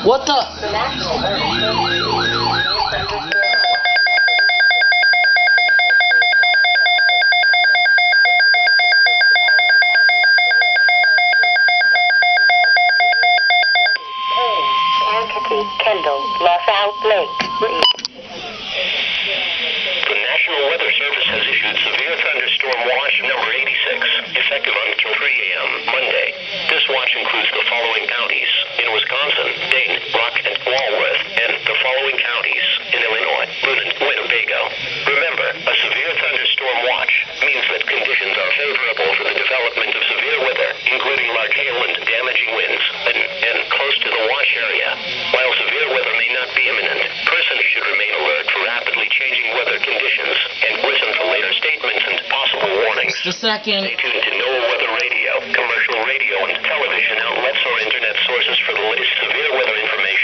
What the? Kendall, Lookout Lake. The National Weather Service has issued severe thunderstorm watch number 86, effective until 3 a.m. Monday. This watch includes the following counties: in Wisconsin, Dane, Rock, and Walworth, and the following counties in Illinois, Winnebago. Remember, a severe thunderstorm watch means that conditions are favorable for the development of severe weather, including large hail and damaging winds, and close to the watch area. While severe weather may not be imminent, persons should remain alert for rapidly changing weather conditions and listen to later statements and possible warnings. Just a second. Stay tuned to NOAA Weather Radio, commercial radio, and television outlets or internet sources for the latest severe weather information.